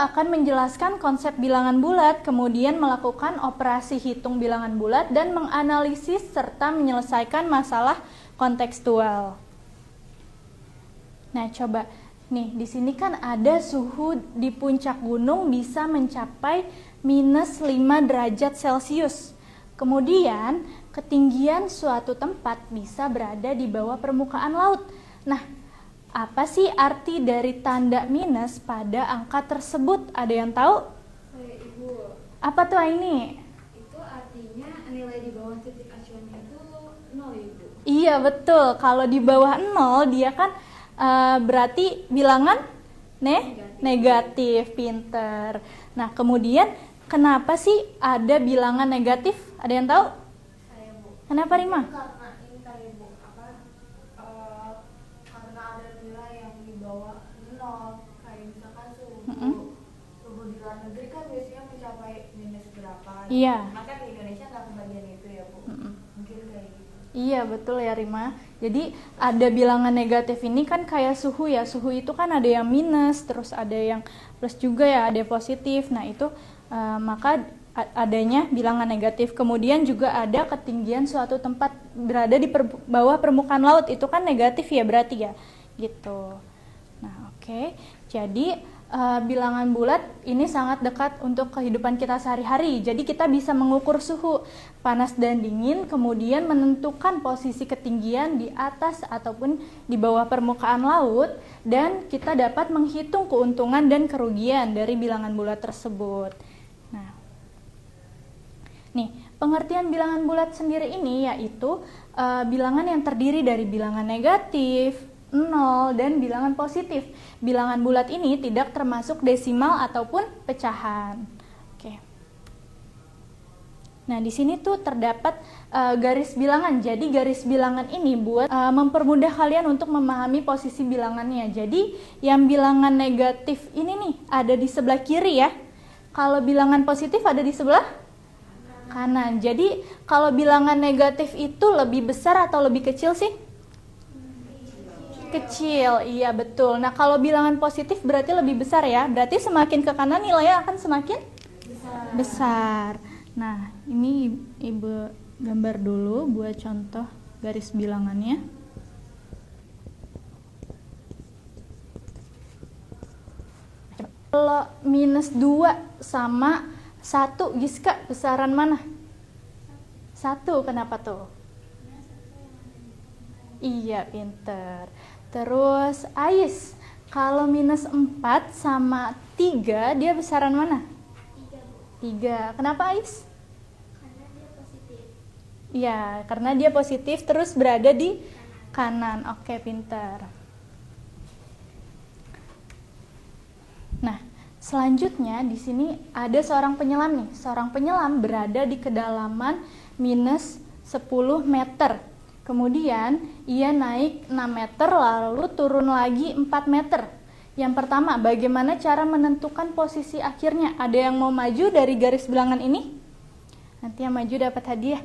akan menjelaskan konsep bilangan bulat, kemudian melakukan operasi hitung bilangan bulat, dan menganalisis serta menyelesaikan masalah kontekstual. Nah, coba nih, di sini kan ada suhu di puncak gunung bisa mencapai minus 5 derajat Celcius. Kemudian, ketinggian suatu tempat bisa berada di bawah permukaan laut. Nah, apa sih arti dari tanda minus pada angka tersebut? Ada yang tahu? Ibu, Apa tuh ini? itu artinya nilai di bawah titik acuannya itu 0 ya, Ibu? Iya, betul. Kalau di bawah 0 dia kan berarti bilangan negatif. Pinter. Nah, kemudian kenapa sih ada bilangan negatif? Ada yang tahu? Saya, Bu. Kenapa, Rima? Karena ini tadi, Bu, karena ada nilai yang di bawah 0, kayak misalkan suhu di luar negeri kan biasanya mencapai minus berapa. Iya. Maka di Indonesia nggak kebagian itu ya, Bu. Mungkin kayak gitu. Iya, betul ya, Rima. Jadi ada bilangan negatif ini kan kayak suhu ya. Suhu itu kan ada yang minus, terus ada yang plus juga ya, ada positif. Nah, itu maka adanya bilangan negatif. Kemudian juga ada ketinggian suatu tempat berada di bawah permukaan laut. Itu kan negatif ya berarti ya. Gitu. Nah, oke. Jadi bilangan bulat ini sangat dekat untuk kehidupan kita sehari-hari. Jadi kita bisa mengukur suhu panas dan dingin, kemudian menentukan posisi ketinggian di atas ataupun di bawah permukaan laut, dan kita dapat menghitung keuntungan dan kerugian dari bilangan bulat tersebut. Nah, nih, pengertian bilangan bulat sendiri ini yaitu bilangan yang terdiri dari bilangan negatif, 0, dan bilangan positif. Bilangan bulat ini tidak termasuk desimal ataupun pecahan. Oke. Nah, di sini tuh terdapat garis bilangan. Jadi garis bilangan ini buat mempermudah kalian untuk memahami posisi bilangannya. Jadi yang bilangan negatif ini nih ada di sebelah kiri ya. Kalau bilangan positif ada di sebelah kanan. Jadi kalau bilangan negatif itu lebih besar atau lebih kecil sih? Kecil, iya betul. Nah, kalau bilangan positif berarti lebih besar ya. Berarti semakin ke kanan nilainya akan semakin besar. Nah, ini Ibu gambar dulu buat contoh garis bilangannya. Kalau minus 2 sama 1, Giska, besaran mana? 1, kenapa tuh? Iya, pinter. Terus Ais, kalau minus 4 sama 3, dia besaran mana? 3. Kenapa Ais? Karena dia positif. Iya, karena dia positif terus berada di kanan. Oke, pinter. Nah, selanjutnya di sini ada seorang penyelam nih. Seorang penyelam berada di kedalaman minus 10 meter. Kemudian ia naik 6 meter lalu turun lagi 4 meter. Yang pertama, bagaimana cara menentukan posisi akhirnya? Ada yang mau maju dari garis bilangan ini? Nanti yang maju dapat hadiah.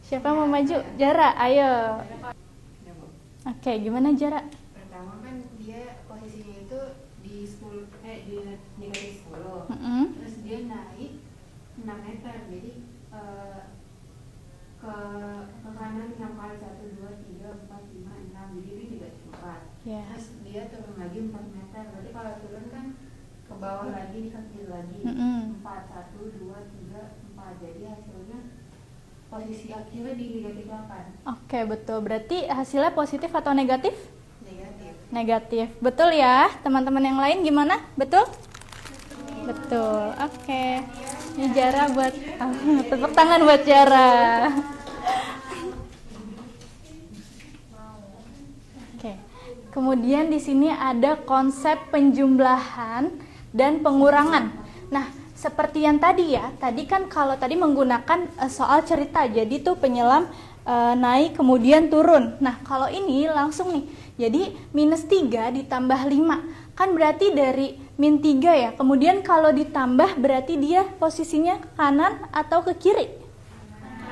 Siapa mau maju? Jara, ayo. Oke, gimana Jara? Pertama kan dia posisinya itu di 10 di garis 10. Terus dia naik 6 meter. Jadi ke kanan 6 kali 1 2 3 4 5 6. Jadi ini juga 4. Ya. Terus dia turun lagi 4 meter. Berarti kalau turun kan ke bawah lagi, ke kiri lagi. 4 1 2 3 4. Jadi hasilnya posisi akhirnya di negatif 8. Oke, betul. Berarti hasilnya positif atau negatif? Negatif. Negatif. Betul ya? Teman-teman yang lain gimana? Betul? Betul. Oke. Ini Jara buat tepuk tangan buat Jara. Oke. Kemudian di sini ada konsep penjumlahan dan pengurangan. Nah, seperti yang tadi ya, tadi kan kalau tadi menggunakan soal cerita, jadi tuh penyelam naik kemudian turun. Nah, kalau ini langsung nih, jadi minus 3 ditambah 5, kan berarti dari min 3 ya, kemudian kalau ditambah berarti dia posisinya ke kanan atau ke kiri?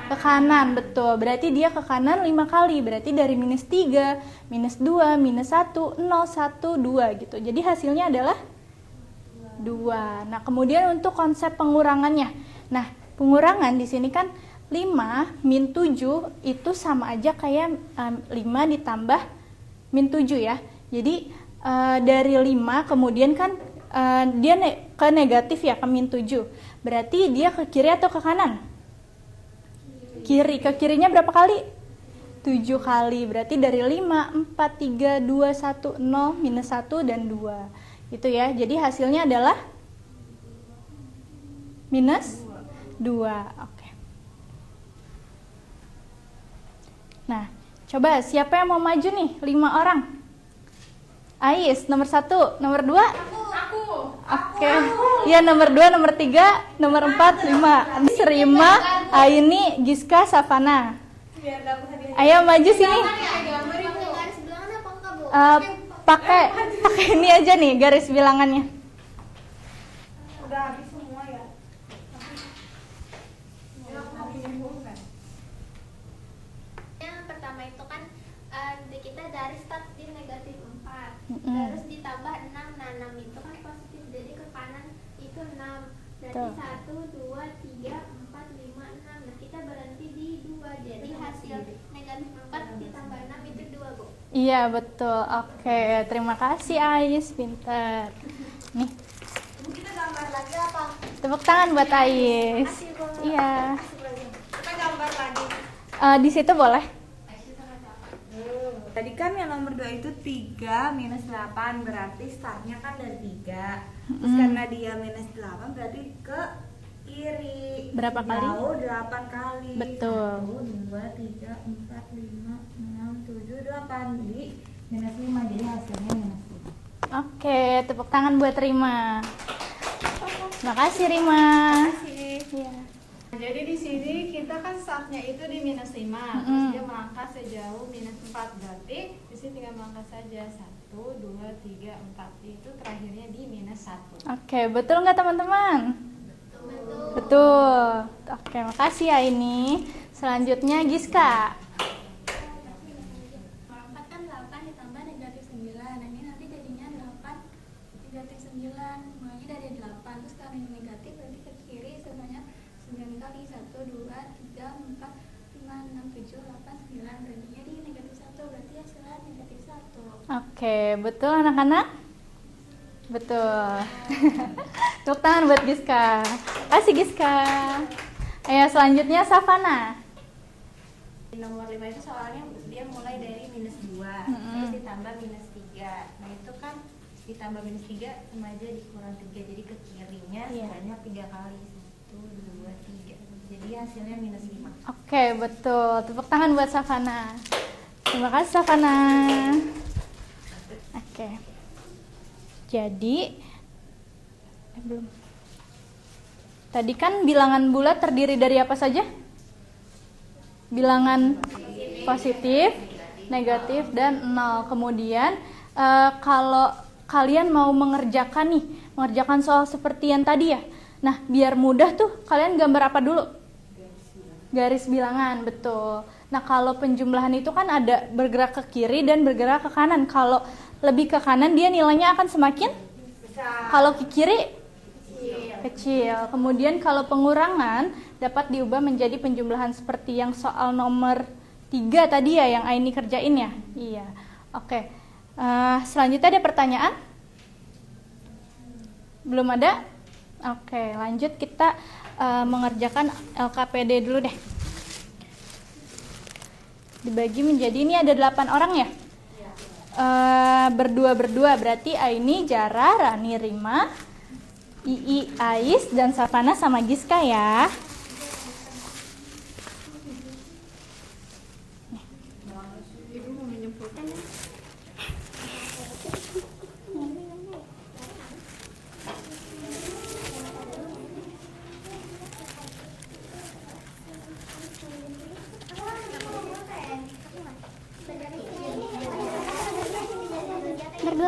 Ke kanan, betul, berarti dia ke kanan 5 kali, berarti dari minus 3, minus 2, minus 1, 0, 1, 2 gitu. Jadi hasilnya adalah 2. Nah, kemudian untuk konsep pengurangannya. Nah, pengurangan di sini kan 5 min 7 itu sama aja kayak 5 ditambah min 7 ya. Jadi dari 5 kemudian kan dia ke negatif ya, ke min 7. Berarti dia ke kiri atau ke kanan? Kiri. Ke kirinya berapa kali? 7 kali. Berarti dari 5, 4, 3, 2, 1, 0, minus 1, dan 2. Gitu ya. Jadi hasilnya adalah minus 2. Oke. Nah, coba siapa yang mau maju nih? 5 orang. Ais, nomor 1, nomor 2? Aku. Oke. Ya, nomor 2, nomor 3, nomor 4, 5. Rima, Aini, Giska, Savana. Biar dapat hadiah. Ayo maju sini. Garis bilangan apa enggak, Bu? Pakai ini aja nih garis bilangannya. Udah habis semua ya. Yang pertama itu kan di kita dari start di negatif 4 Mm-mm. terus ditambah 6. Nah 6 itu kan positif, jadi ke kanan itu 6. Berarti Tuh. 1, 2, 3, 4, 5, 6. Nah kita berhenti di 2. Jadi hasil negatif 4 ditambah 6 itu 2, Bu. Iya, betul. Oke, terima kasih Ais, pintar. Nih, Kita gambar lagi apa? tepuk tangan buat Ais. Makasih, Bu. Iya. Kita gambar lagi. Di situ boleh? Tadi kan yang nomor 2 itu 3 minus 8, berarti startnya kan dari 3. Terus karena dia minus 8 berarti ke kiri. Berapa kali? Jauh 8 kali. Betul. 1, 2, 3, 4, 5, 6, 7, 8. Jadi minus 5, jadi hasilnya minus 5. Oke, tepuk tangan buat Rima. Makasih Rima. Iya. Jadi di sini kita kan startnya itu di minus 5, terus dia melangkah sejauh minus 4, berarti di sini tinggal melangkah saja 1, 2, 3, 4, itu terakhirnya di minus 1. Oke, betul nggak teman-teman? Betul. Oke, makasih ya ini. Selanjutnya Giska. 4 kan 8 ditambah negatif 9. Nah ini nanti jadinya 8 negatif 9. Mulainya dari 8. Terus karena ini negatif berarti ke kiri sebanyak 9 kali. 1, 2, 3, 4, 5, 6, 7, 8, 9. Berarti di negatif 1. Berarti hasilnya negatif 1. Oke, betul anak-anak? Betul. Tepuk tangan buat Giska. Kasih Giska. Ayo selanjutnya Savana. Di nomor 5 itu soalnya dia mulai dari minus 2 terus ditambah minus 3. Nah itu kan ditambah minus 3 sama aja dikurang 3, jadi ke kirinya Iya. sebanyak 3 kali. 1, 2, 3. Jadi hasilnya minus 5. Oke, betul. Tepuk tangan buat Savana. Terima kasih Savana. Oke. Jadi belum. Tadi kan bilangan bulat terdiri dari apa saja? Bilangan positif, negatif, dan 0. Kemudian kalau kalian mau mengerjakan soal seperti yang tadi ya. Nah, biar mudah tuh kalian gambar apa dulu? Garis bilangan, betul. Nah, kalau penjumlahan itu kan ada bergerak ke kiri dan bergerak ke kanan. Kalau lebih ke kanan dia nilainya akan semakin kalau ke kiri kecil. Kemudian kalau pengurangan dapat diubah menjadi penjumlahan seperti yang soal nomor 3 tadi ya, yang Aini kerjain ya. Iya. Oke. Selanjutnya ada pertanyaan? Belum ada? Oke, lanjut kita mengerjakan LKPD dulu deh. Dibagi menjadi, ini ada 8 orang ya? Berdua berarti Aini, Jara, Rani, Rima, Ii, Ais, dan Savana sama Giska ya.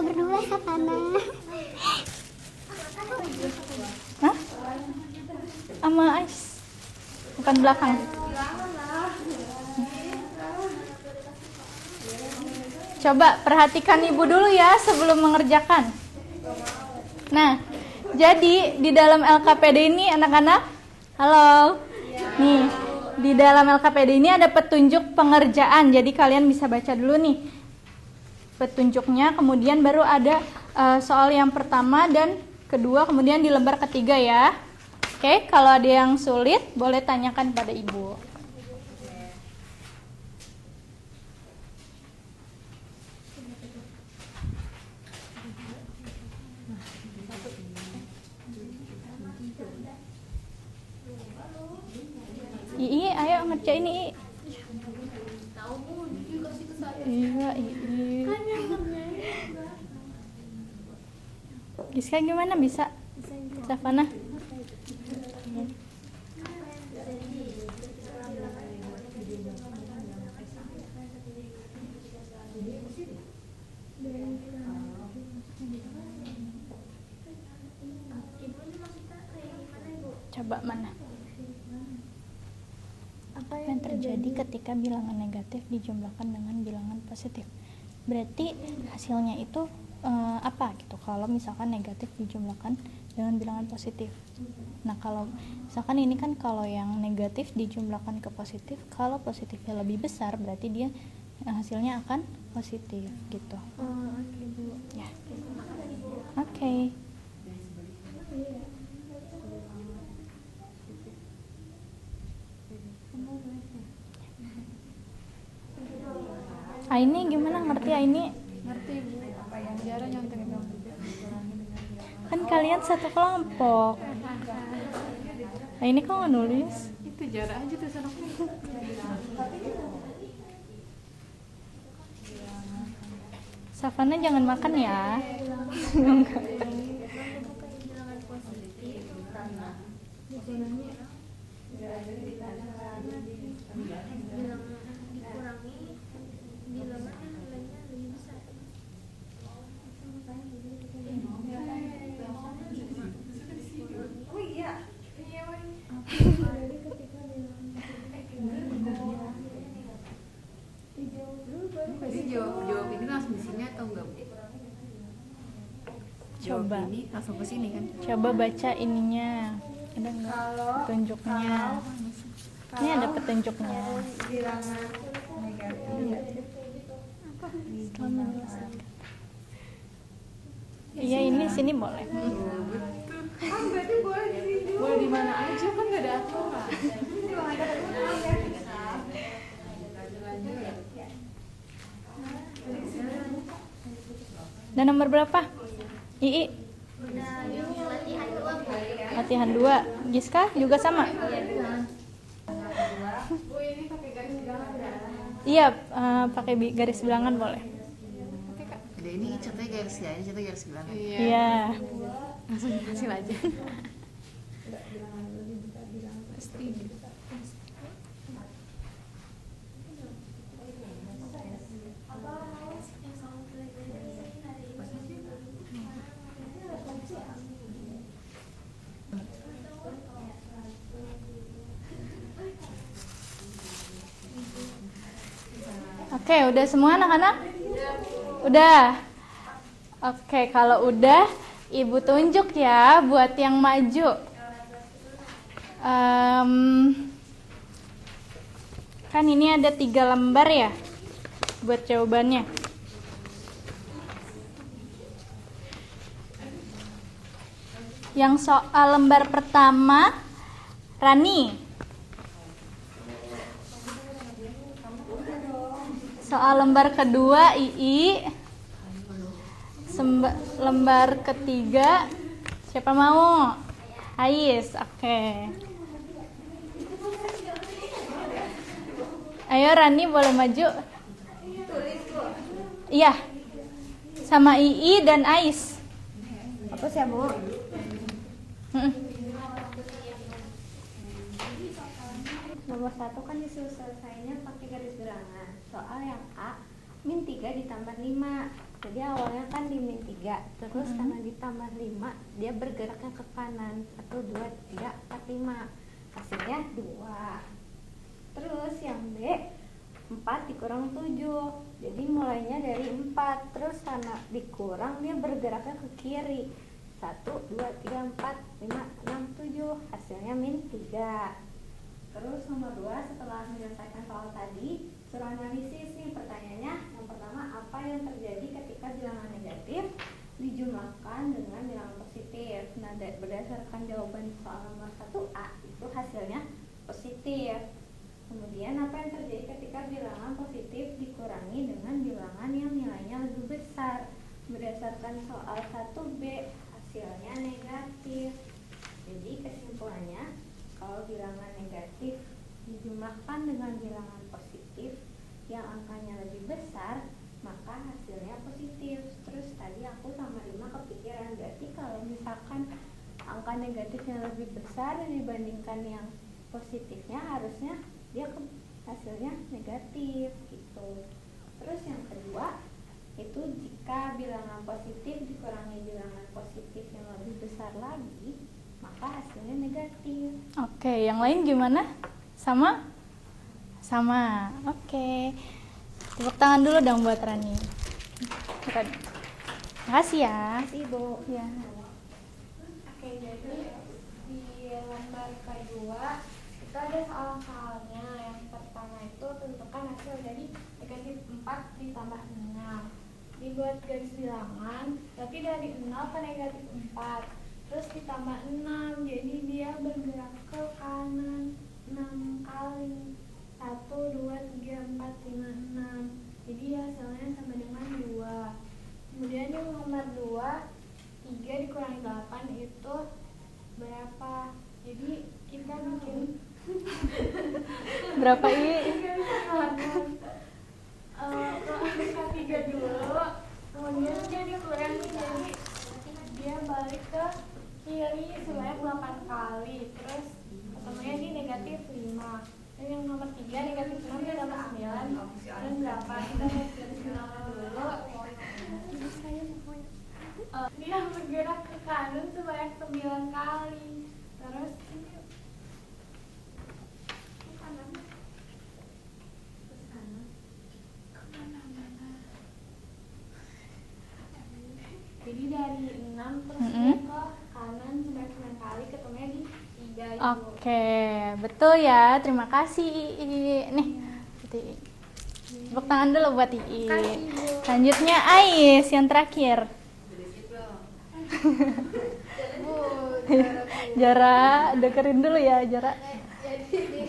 Berdua Savana. Hah? Sama Ais. Bukan belakang. Coba perhatikan ibu dulu ya sebelum mengerjakan. Nah, Jadi di dalam LKPD ini anak-anak, halo. Nih, di dalam LKPD ini ada petunjuk pengerjaan. Jadi kalian bisa baca dulu nih petunjuknya, kemudian baru ada soal yang pertama dan kedua, kemudian di lembar ketiga ya. Oke, kalau ada yang sulit boleh tanyakan pada ibu. Ii, ayo ngerjain Ii. Iya, Ii. Giska gimana bisa? Savana? Coba mana? Apa yang terjadi ketika bilangan negatif dijumlahkan dengan bilangan positif? Berarti hasilnya itu apa gitu kalau misalkan negatif dijumlahkan dengan bilangan positif. Nah, kalau misalkan ini kan kalau yang negatif dijumlahkan ke positif, kalau positifnya lebih besar berarti dia hasilnya akan positif gitu. Oke, Bu. Ya. Oke. Aini gimana, ngerti Aini? Ngerti Bu, apa yang jarang nyontek bilang Kan kalian satu kelompok. Aini kok nggak nulis? itu jarak aja tuh sana. Savana jangan makan ya. Bilangan positif bilangan dikurangi bilangan yang nilainya lebih besar. Oh iya. Jadi jawab ini langsung di sini atau enggak, Bu? Jawab Coba. ini langsung ke sini kan? Coba baca ininya. Ada nggak petunjuknya? Ini ada petunjuknya. Bilangan negatif. Setelah menyelesaikan. Iya, ini sini boleh. Berarti boleh di sini. Boleh di mana aja kan nggak ada aturan. Dan nomor berapa? Ii. Latihan 2. Giska juga sama? Bu ini pakai garis bilangan ya. Iya, pakai garis bilangan boleh. Oke Kak. Ada ini contohnya garis ya, ini contohnya garis bilangan. Iya. Langsung hasil aja. Pasti. Oke, udah semua anak-anak? Udah. Oke, kalau udah, Ibu tunjuk ya buat yang maju. Kan ini ada 3 lembar ya buat jawabannya. Yang soal lembar pertama, Rani. Soal lembar kedua, Ii. Lembar ketiga, siapa mau? Ais, oke. Ayo Rani boleh maju. Iya, sama Ii dan Ais. Apa sih Bu? Nomor 1 kan disuruh selesainya pakai garis bilangan. Soal yang A, min 3 ditambah 5. Jadi awalnya kan di min 3. Terus karena ditambah 5, dia bergeraknya ke kanan. 1, 2, 3, 4, 5. Hasilnya 2. Terus yang B, 4 dikurang 7. Jadi mulainya dari 4. Terus karena dikurang, dia bergeraknya ke kiri. 1, 2, 3, 4, 5, 6, 7. Hasilnya min 3. Terus nomor 2, setelah menyelesaikan soal tadi, suruh analisis nih pertanyaannya. Yang pertama, apa yang terjadi ketika bilangan negatif dijumlahkan dengan bilangan positif? Nah, berdasarkan jawaban soal nomor 1A, itu hasilnya positif. Kemudian, apa yang terjadi ketika bilangan positif dikurangi dengan bilangan yang nilainya lebih besar? Berdasarkan soal 1B, hasilnya negatif. Jadi kesimpulannya, kalau bilangan negatif dijumlahkan dengan bilangan positif yang angkanya lebih besar, maka hasilnya positif. Terus tadi aku sama Rima kepikiran, berarti kalau misalkan angka negatifnya lebih besar dibandingkan yang positifnya, harusnya dia hasilnya negatif gitu. Terus yang kedua, itu jika bilangan positif dikurangi bilangan positif yang lebih besar lagi, maka hasilnya negatif. Oke, yang lain gimana? Sama? Sama. Oke. Tepuk tangan dulu dong buat Rani. Makasih ya. Makasih, Bu. Ya. Oke, jadi di lembar kedua itu ada soal-soalnya. Yang pertama itu tentukan hasil dari negatif 4 ditambah 6. Dibuat garis bilangan, tapi dari 0 ke negatif 4. Terus ditambah 6, jadi dia bergerak ke kanan 6 kali. 1, 2, 3, 4, 5, 6. Jadi hasilnya sama dengan 2. Kemudian yang nomor 2, 3 dikurangi 8 itu berapa? Jadi kita bikin Berapa I? angka 3 dulu, kemudian dia dikurangi, jadi dia balik ke kiri sebanyak 8 kali. Terus ketemunya di negatif 5. Dan yang nomor 3, negatif 6 ditambah 9 dan berapa? Kita lihat garis bilangan dulu. Dia bergerak ke kanan sebanyak 9 kali. Terus ini ke kanan. Ke sana. Kemana-mana. Jadi dari 6 terus dia ke kanan sebanyak 9 kali, ketemunya di 3. Oke, betul ya. Terima kasih Ii. Nih, tepuk tangan dulu buat Ii. Selanjutnya Ais yang terakhir. Jara, dengerin dulu ya Jara. Jadi di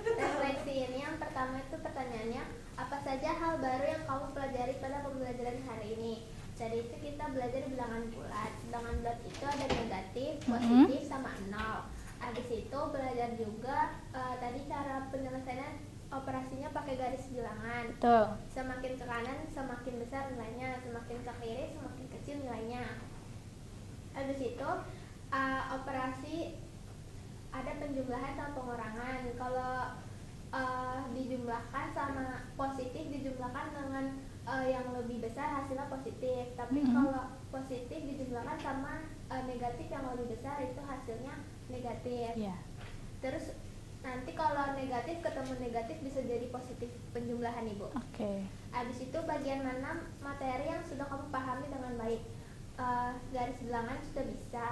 refleksi ini yang pertama itu pertanyaannya, apa saja hal baru yang kamu pelajari pada pembelajaran hari ini? Jadi itu kita belajar bilangan bulat. Bilangan bulat itu ada negatif, positif, sama 0. Habis itu belajar juga tadi cara penyelesaian operasinya pakai garis bilangan. Betul. Semakin ke kanan semakin besar nilainya, semakin ke kiri semakin kecil nilainya. Habis itu operasi ada penjumlahan sama pengurangan. Kalau dijumlahkan sama positif dijumlahkan dengan yang lebih besar hasilnya positif. Tapi kalau positif dijumlahkan sama negatif yang lebih besar itu hasilnya negatif. Yeah. Terus nanti kalau negatif ketemu negatif bisa jadi positif penjumlahan, Ibu. Oke. Habis itu bagian mana materi yang sudah kamu pahami dengan baik. Garis bilangan sudah bisa.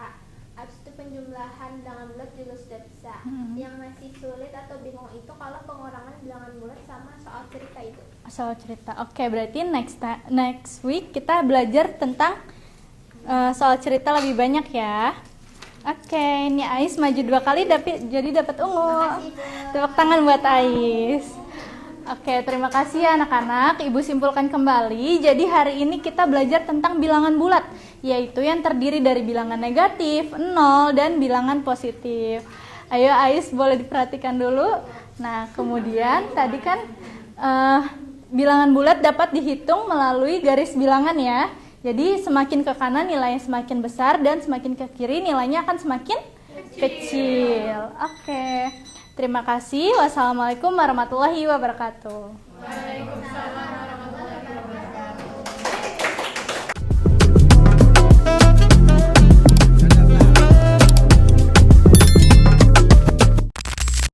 Habis itu penjumlahan bilangan bulat juga sudah bisa. Yang masih sulit atau bingung itu kalau pengurangan bilangan bulat sama soal cerita itu. Soal cerita. Oke, berarti next week kita belajar tentang soal cerita lebih banyak ya. Oke, ini Ais maju 2 kali jadi dapat ungu. Tepuk tangan buat Ais. Oke, terima kasih ya anak-anak. Ibu simpulkan kembali. Jadi hari ini kita belajar tentang bilangan bulat, yaitu yang terdiri dari bilangan negatif, 0, dan bilangan positif. Ayo Ais boleh diperhatikan dulu. Nah, kemudian tadi kan bilangan bulat dapat dihitung melalui garis bilangan ya. Jadi semakin ke kanan nilainya semakin besar dan semakin ke kiri nilainya akan semakin kecil. Oke. Terima kasih. Wassalamualaikum warahmatullahi wabarakatuh.